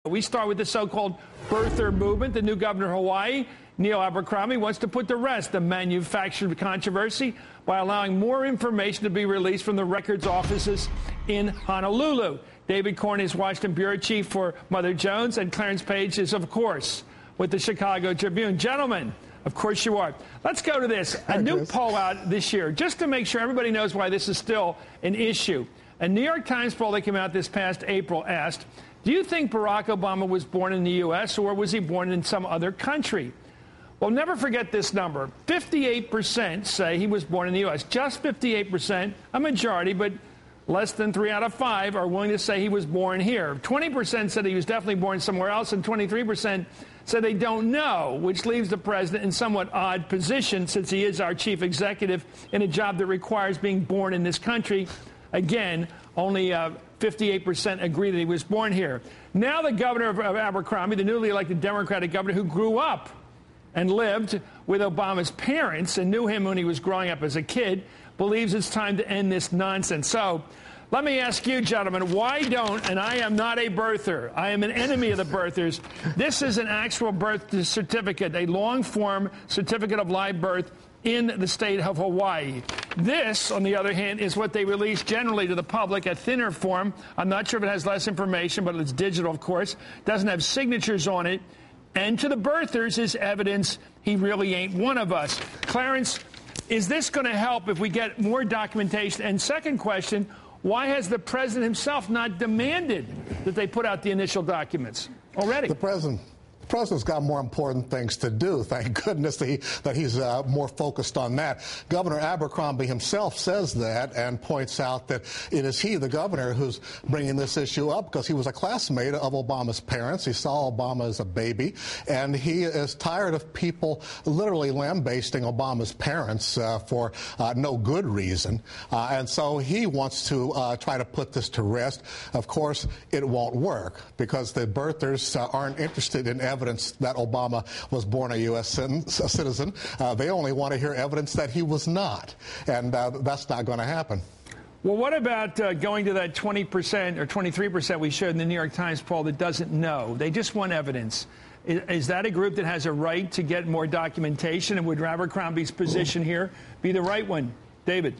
We start with the so-called birther movement. The new governor of Hawaii, Neil Abercrombie, wants to put to rest the manufactured controversy by allowing more information to be released from the records offices in Honolulu. David Corn is Washington bureau chief for Mother Jones, and Clarence Page is, of course, with the Chicago Tribune. Gentlemen, of course you are. Let's go to this. A new poll out this year, just to make sure everybody knows why this is still an issue. A New York Times poll that came out this past April asked, do you think Barack Obama was born in the U.S. or was he born in some other country? Well, never forget this number. 58% say he was born in the U.S. Just 58%, a majority, but less than 3 out of 5 are willing to say he was born here. 20% said he was definitely born somewhere else, and 23% said they don't know, which leaves the president in somewhat odd position since he is our chief executive in a job that requires being born in this country. Again, only 58% agree that he was born here. Now the governor of Abercrombie, the newly elected Democratic governor who grew up and lived with Obama's parents and knew him when he was growing up as a kid, believes it's time to end this nonsense. So let me ask you, gentlemen, why don't, and I am not a birther, I am an enemy of the birthers. This is an actual birth certificate, a long-form certificate of live birth in the state of Hawaii. This, on the other hand, is what they release generally to the public, a thinner form. I'm not sure if it has less information, but it's digital, of course. Doesn't have signatures on it. And to the birthers is evidence he really ain't one of us. Clarence, is this going to help if we get more documentation? And second question, why has the president himself not demanded that they put out the initial documents already? The president's got more important things to do. Thank goodness that he's more focused on that. Governor Abercrombie himself says that and points out that it is he, the governor, who's bringing this issue up because he was a classmate of Obama's parents. He saw Obama as a baby, and he is tired of people literally lambasting Obama's parents for no good reason. And so he wants to try to put this to rest. Of course, it won't work because the birthers aren't interested in evidence that Obama was born a U.S. citizen. They only want to hear evidence that he was not, and that's not going to happen. Well, what about going to that 20% or 23% we showed in the New York Times poll that doesn't know? They just want evidence. Is that a group that has a right to get more documentation? And would Abercrombie's position here be the right one? David?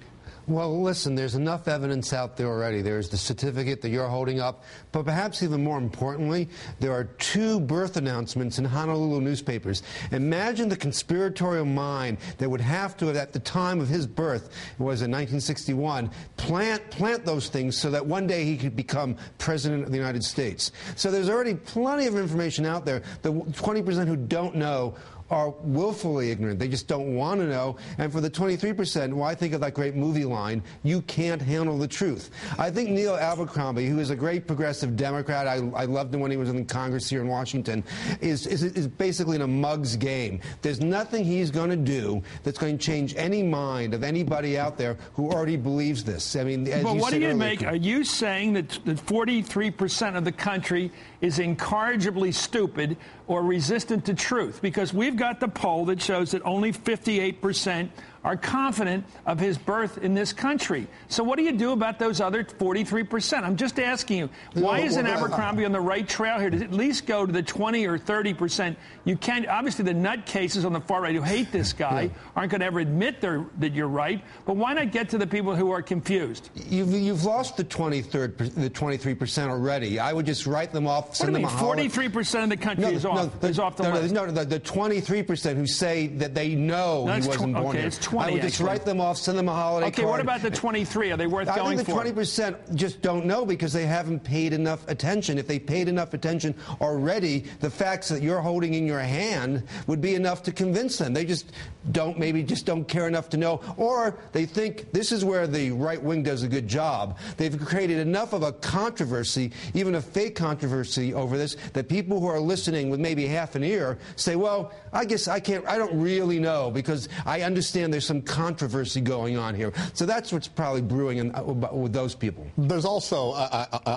Well, listen, there's enough evidence out there already. There's the certificate that you're holding up, but perhaps even more importantly, there are 2 birth announcements in Honolulu newspapers. Imagine the conspiratorial mind that would have to, at the time of his birth, it was in 1961, plant those things so that one day he could become president of the United States. So there's already plenty of information out there. The 20% who don't know are willfully ignorant. They just don't want to know. And for the 23%, well, I think of that great movie line, you can't handle the truth. I think Neil Abercrombie, who is a great progressive Democrat, I loved him when he was in Congress here in Washington, is basically in a mug's game. There's nothing he's going to do that's going to change any mind of anybody out there who already believes this. I mean, as but you what said do you earlier, make? Are you saying that 43% of the country is incorrigibly stupid or resistant to truth? Because we've got the poll that shows that only 58% are confident of his birth in this country. So what do you do about those other 43%? I'm just asking you, why isn't Abercrombie on the right trail here to at least go to the 20 or 30%? You can't, obviously the nutcases on the far right who hate this guy aren't going to ever admit that you're right, but why not get to the people who are confused? You've lost the 23% already. I would just write them off, send them a holiday. 43% of the country is off the list. No, the 23% who say that they know he wasn't born here. It's 20, I would just write them off, send them a holiday card. Okay, what about the 23? Are they worth going for? I think the 20% just don't know because they haven't paid enough attention. If they paid enough attention already, the facts that you're holding in your hand would be enough to convince them. They just don't care enough to know. Or they think this is where the right wing does a good job. They've created enough of a controversy, even a fake controversy over this, that people who are listening with maybe half an ear say, well, I guess I don't really know because I understand there's some controversy going on here. So that's what's probably brewing with those people. There's also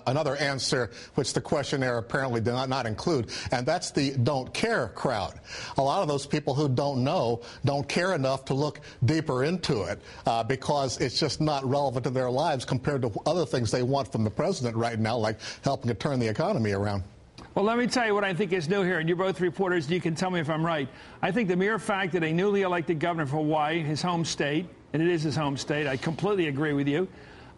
another answer, which the questionnaire apparently did not include, and that's the don't care crowd. A lot of those people who don't know don't care enough to look deeper into it because it's just not relevant to their lives compared to other things they want from the president right now, like helping to turn the economy around. Well, let me tell you what I think is new here, and you're both reporters, and you can tell me if I'm right. I think the mere fact that a newly elected governor of Hawaii, his home state, and it is his home state, I completely agree with you,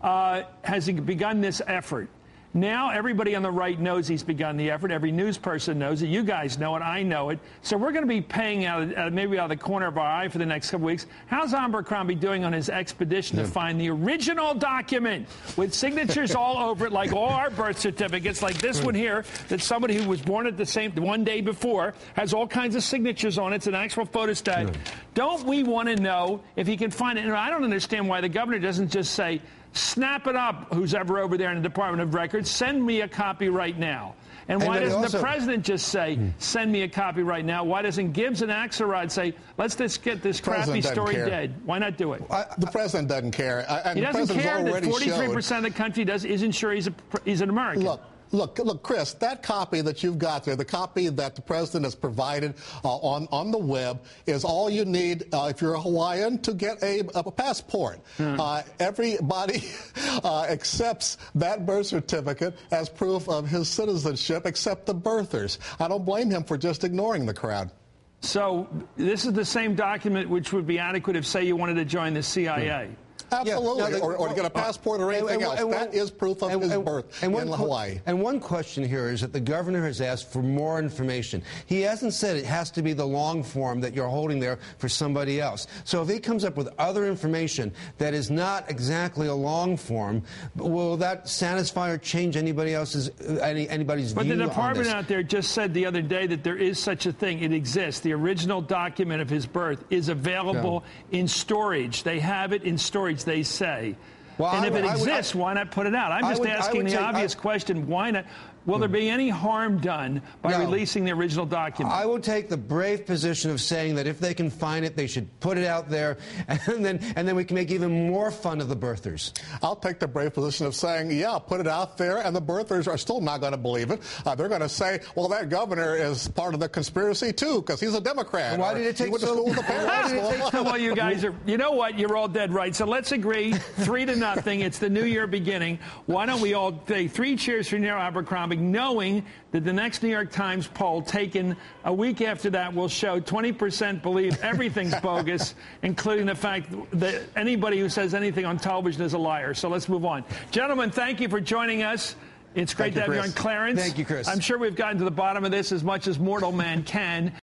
has begun this effort. Now everybody on the right knows he's begun the effort. Every news person knows it. You guys know it. I know it. So we're going to be paying out, maybe out of the corner of our eye for the next couple weeks. How's Abercrombie doing on his expedition to find the original document with signatures all over it, like all our birth certificates, like this one here, that somebody who was born at the same one day before has all kinds of signatures on it. It's an actual photostat. Don't we want to know if he can find it? And I don't understand why the governor doesn't just say, snap it up, who's ever over there in the Department of Records, send me a copy right now. And why doesn't the president just say, send me a copy right now? Why doesn't Gibbs and Axelrod say, let's just get this crappy story dead? Why not do it? The president doesn't care. And he doesn't care that 43% of the country isn't sure he's an American. Look, Chris, that copy that you've got there, the copy that the president has provided on the web, is all you need if you're a Hawaiian to get a passport. Everybody accepts that birth certificate as proof of his citizenship, except the birthers. I don't blame him for just ignoring the crowd. So this is the same document which would be adequate if, say, you wanted to join the CIA. Absolutely, or to get a passport or anything else. That is proof of his birth in Hawaii. And one question here is that the governor has asked for more information. He hasn't said it has to be the long form that you're holding there for somebody else. So if he comes up with other information that is not exactly a long form, will that satisfy or change anybody's view on this? But the department out there just said the other day that there is such a thing. It exists. The original document of his birth is available in storage. They have it in storage, they say. Well, and if it exists, why not put it out? I'm just asking the obvious question, why not? Will there be any harm done by releasing the original document? I would take the brave position of saying that if they can find it, they should put it out there, and then we can make even more fun of the birthers. I'll take the brave position of saying, yeah, put it out there, and the birthers are still not going to believe it. They're going to say, well, that governor is part of the conspiracy, too, because he's a Democrat. Why did it take so long? Well, you guys are, you know what, you're all dead right. So let's agree, 3-0. It's the new year beginning. Why don't we all say 3 cheers for Neil Abercrombie, knowing that the next New York Times poll taken a week after that will show 20% believe everything's bogus, including the fact that anybody who says anything on television is a liar. So let's move on. Gentlemen, thank you for joining us. It's great to have you on, Clarence. Thank you, Chris. I'm sure we've gotten to the bottom of this as much as mortal man can.